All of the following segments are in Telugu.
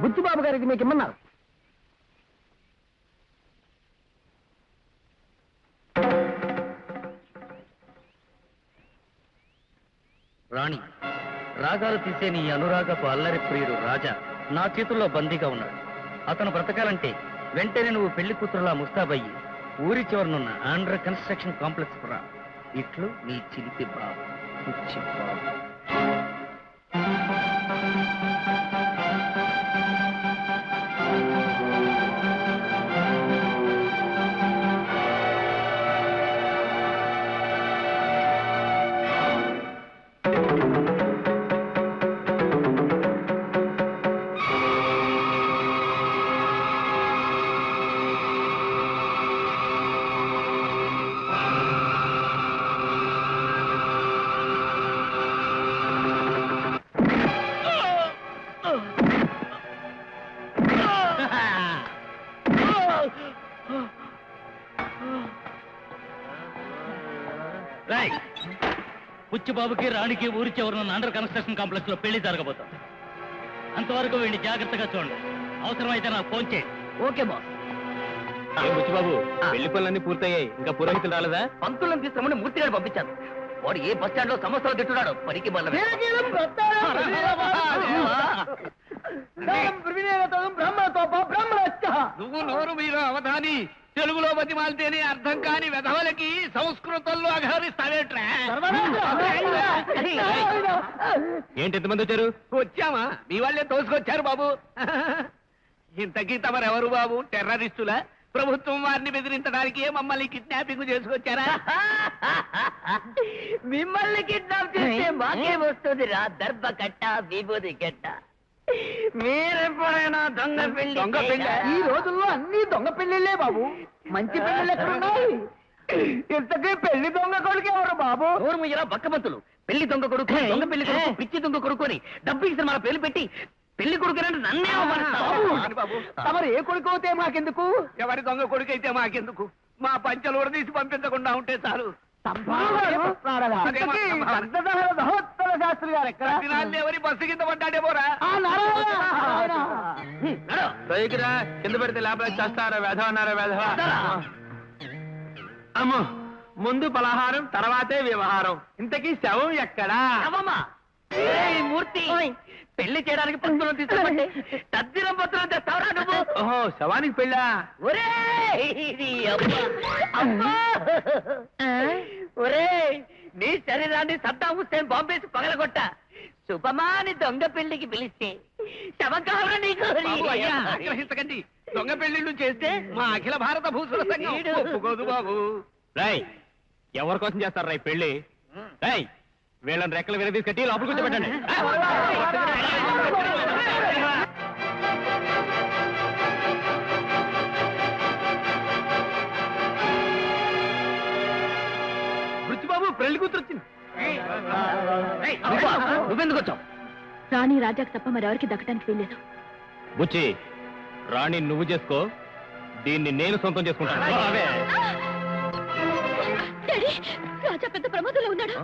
బుచ్చిబాబు గారికి మీకు ఇమ్మన్నారు. రాణి, రాగాలు తీసే నీ అనురాగపు అల్లరి ప్రియుడు రాజా నా చేతుల్లో బందీగా ఉన్నాడు. అతను బ్రతకాలంటే వెంటనే నువ్వు పెళ్లి కూతురులా ముస్తాబయ్యి ఊరి చివరనున్న అండర్ కన్స్ట్రక్షన్ కాంప్లెక్స్ రా. ఇట్లు నీ చిలిపి బాబు బుచ్చి బాబు. బుచ్చిబాబుకి రాణికి ఊరి చివరన అండర్ కన్స్ట్రక్షన్ కాంప్లెక్స్ లో పెళ్లి జరగబోతుంది. అంతవరకు వీడిని జాగ్రత్తగా చూడండి. అవసరమైతే నాకు ఫోన్ చేయండి. Okay boss. బుచ్చిబాబు, పెళ్లి పనులన్నీ పూర్తయ్యాయి, ఇంకా పురోహితులు రాలేదా? పంతులను తీసుకుని మూర్తి గారు పంపించాను. వాడు ఏ బస్ స్టాండ్ లో సమస్యలు తిట్టున్నాడు. పనికి బల్ల నువ్వు నోరు మీరు అవధాని. తెలుగులో బతిమాలితేనే అర్థం కాని వెధవలకి సంస్కృతంలో అఘహరిస్తావేట్రా? ఏంటి ఎంతమంది వచ్చారు? వచ్చామా? మీ వాళ్ళే తోసుకొచ్చారు బాబు. ఇంతకీ తమరెవరు బాబు? టెర్రరిస్టులా? ప్రభుత్వం వారిని బెదిరించడానికి మమ్మల్ని కిడ్నాపింగ్ చేసుకొచ్చారా? మిమ్మల్ని కిడ్నాప్ చేస్తే మాకే వస్తుంది రా దర్భ కట్ట విభూది కట్ట. మీరెప్పుడైనా దొంగ పెళ్లి? ఈ రోజుల్లో అన్ని దొంగ పెళ్లిళ్లే బాబు. మంచి పెళ్లిళ్ళు ఎక్కడున్నాయి? ఇంతకీ పెళ్లి దొంగ కొడుకు ఎవరు బాబు? ఇలా బక్కబంతులు పెళ్లి దొంగ కొడుకు, దొంగ పెళ్లి కొడుకు, పిచ్చి దొంగ కొడుకు అని డబ్బు ఇచ్చిన మన పేర్లు పెట్టి పెళ్లి కొడుకునంటే నన్నే బాబు. తమరు ఏ కొడుకు అయితే మాకెందుకు? ఎవరి దొంగ కొడుకు అయితే మాకెందుకు? మా పంచలు తీసి పంపించకుండా ఉంటే చాలు. శాస్త్రి గారు ఎక్కడ? ఎవరి బస్సు కింద పడ్డాడే పోరా. కింద పెడితే లోపల చేస్తారా వేధవ అన్నారా వేధవ? అమ్మో, ముందు పలహారం తర్వాతే వ్యవహారం. ఇంతకీ శవం ఎక్కడా? మూర్తి పెళ్లి చేయడానికి పంతులను తీసుకుంటే తద్దిరం పత్రం తెస్తావరా నువ్వు? ఓహో, శవానికి పెళ్ళా? ఒరే నీ శరీరాన్ని సద్దాం హుస్సేన్ బాంబేసి పగలగొట్ట. శుభమాని దొంగ పెళ్లికి పిలిస్తే శవం కావాలా నీకు? ఆగ్రహించకండి. దొంగ పెళ్లిళ్ళు చేస్తే మా అఖిల భారత భూసుల సంఘం ఒప్పుకోదు బాబు. రాయ్, ఎవరి కోసం చేస్తారు రాయ్ పెళ్లి? రాయ్, వీళ్ళని రెక్కలు విరదీసి కట్టి లోపల కూర్చోబెట్టండి. బుచ్చిబాబు, పెళ్లి కూతురు వచ్చింది. నువ్వెందుకు వచ్చావు? రాణి రాజాకు తప్ప మరెవరికి దక్కడానికి వీల్లేదు. బుచ్చి, రాణి నువ్వు చేసుకో, దీన్ని నేను సొంతం చేసుకుంటాను. రాజా పెద్ద ప్రమాదంలో ఉన్నాడు.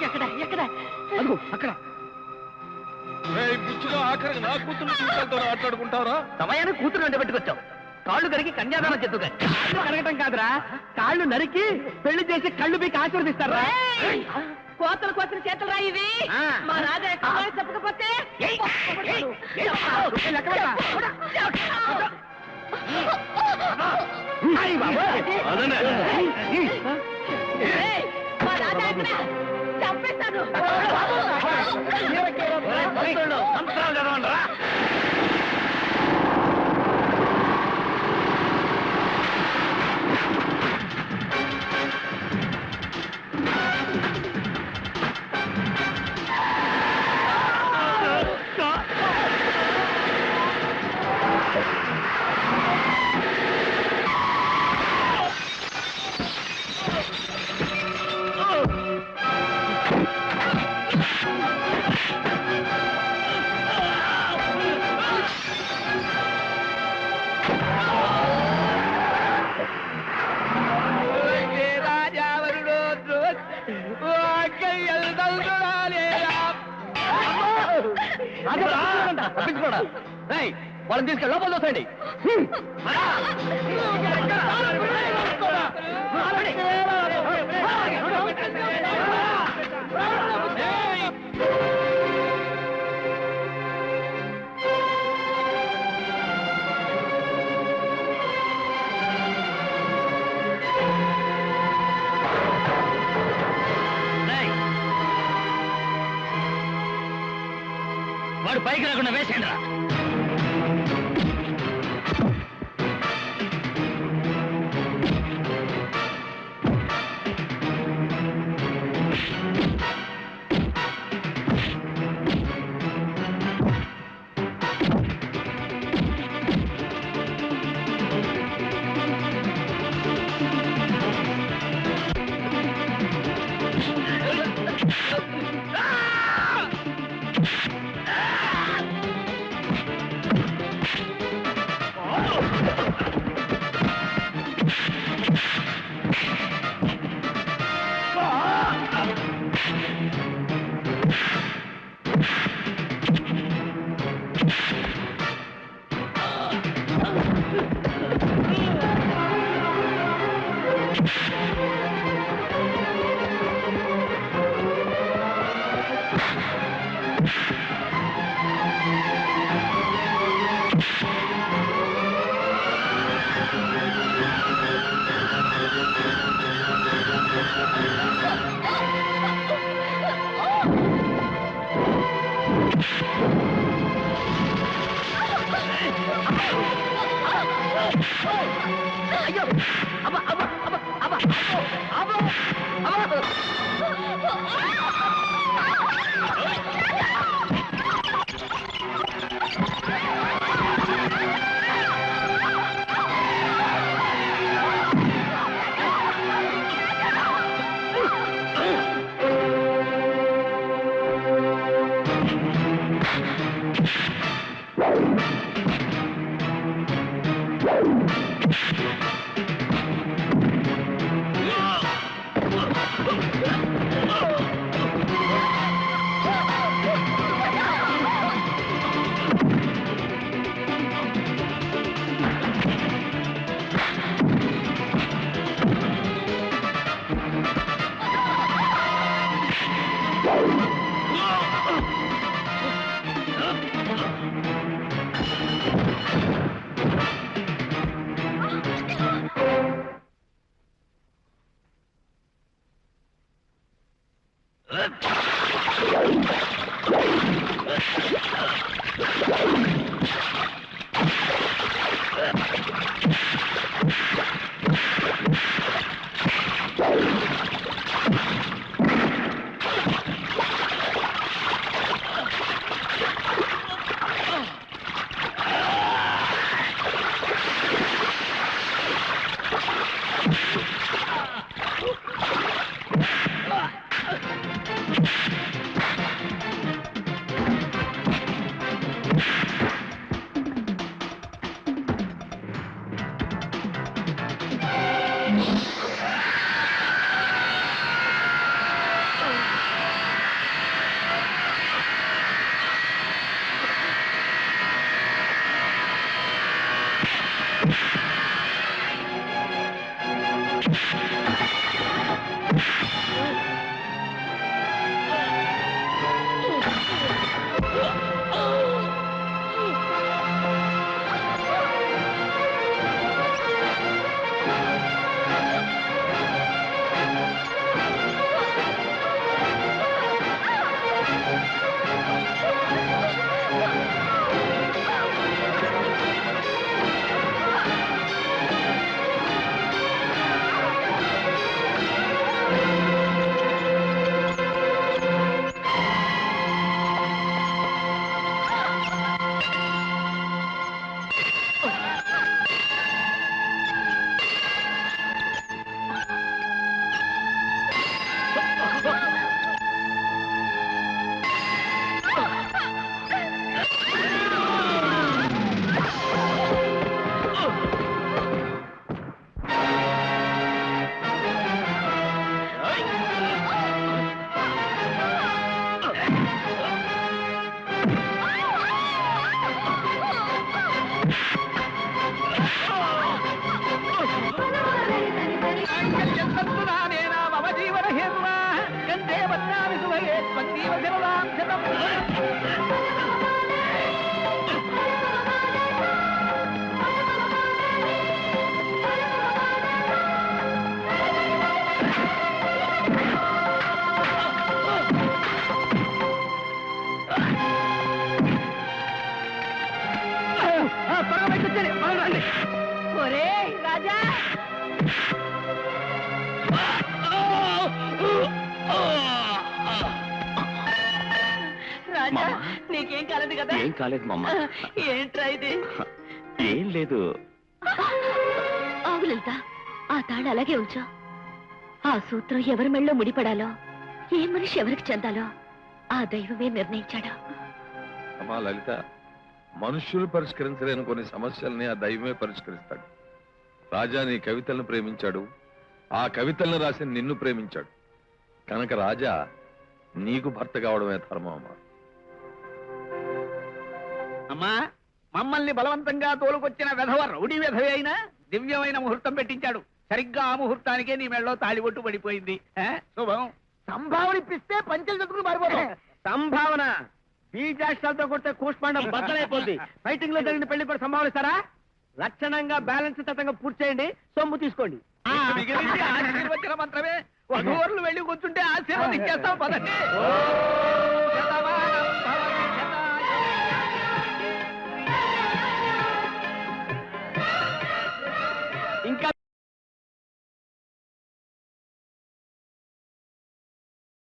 ఎక్కడ ఎక్కడ? అక్కడ ఆఖరికి నా కూతురు జీవితాలతో ఆటలాడుకుంటారా? సమయాన్ని కూతురు అంటే పెట్టుకొచ్చావు. కాళ్ళు కడిగి కన్యాదానం చెప్తుగా. కాళ్ళు కడగటం కాదురా, కాళ్ళు నరికి పెళ్లి చేసి కళ్ళు పీకి ఆశీర్వదిస్తారా? కోతలు కోతలు చేతులు రా ఇవి. మా రాజా చెప్పకపోతే ఏయ్, మా రాజా ఎక్కడ? చంపేస్తాను. వాళ్ళని తీసుకెళ్ళి లోపల చూసండి. వాడు పైకి రాకుండా వేసేయండి రా. మమ జీవన హేతువా కంటే వన్నామి సుభగే స్వందీవ శరదాం శతం. ఒరే రాజా రాజా నీకేం కాలేదు కదా? ఏం కాలేదు మామ, ఏంట్రా ఇది? ఏం లేదు. ఆగు లలిత, ఆ తాళ అలాగే ఉంచు. ఆ సూత్రం ఎవరి మెళ్ళో ముడిపడాలో, ఏ మనిషి ఎవరికి చెందాలో ఆ దైవమే నిర్ణయించాడు. అమ్మా లలిత, మనుష్యులు పరిష్కరించలేని కొన్ని సమస్యల్ని ఆ దైవమే పరిష్కరిస్తాడు. రాజా నీ కవితలను ప్రేమించాడు, ఆ కవితలను రాసి నిన్ను ప్రేమించాడు కనుక రాజా నీకు భర్త కావడమే ధర్మం. అమ్మా అమ్మా, మమ్మల్ని బలవంతంగా తోలుకొచ్చిన వెధవ రౌడీ వెధవే అయినా దివ్యమైన ముహూర్తం పెట్టించాడు. సరిగ్గా ఆ ముహూర్తానికే నీ మెళ్ళలో తాళిబొట్టు పడిపోయింది. శుభం. సంభావన ఇప్పిస్తే పంచెలు చదువుకుని మారిపోతాం. సంభావన బీజాక్షరాలతో కొడితే కూష్మాండం బద్దలైపోద్ది. ఫైటింగ్ లో జరిగిన పెళ్లి కూడా సంభావన ఇస్తారా? లక్షణంగా బ్యాలెన్స్ తతంగా పూర్తి చేయండి, సొమ్ము తీసుకోండి. ఆశీర్వచన మంత్రమే. వధూవరులు వెళ్ళి కూర్చుంటే ఆశీర్వదించేస్తాం పదండి.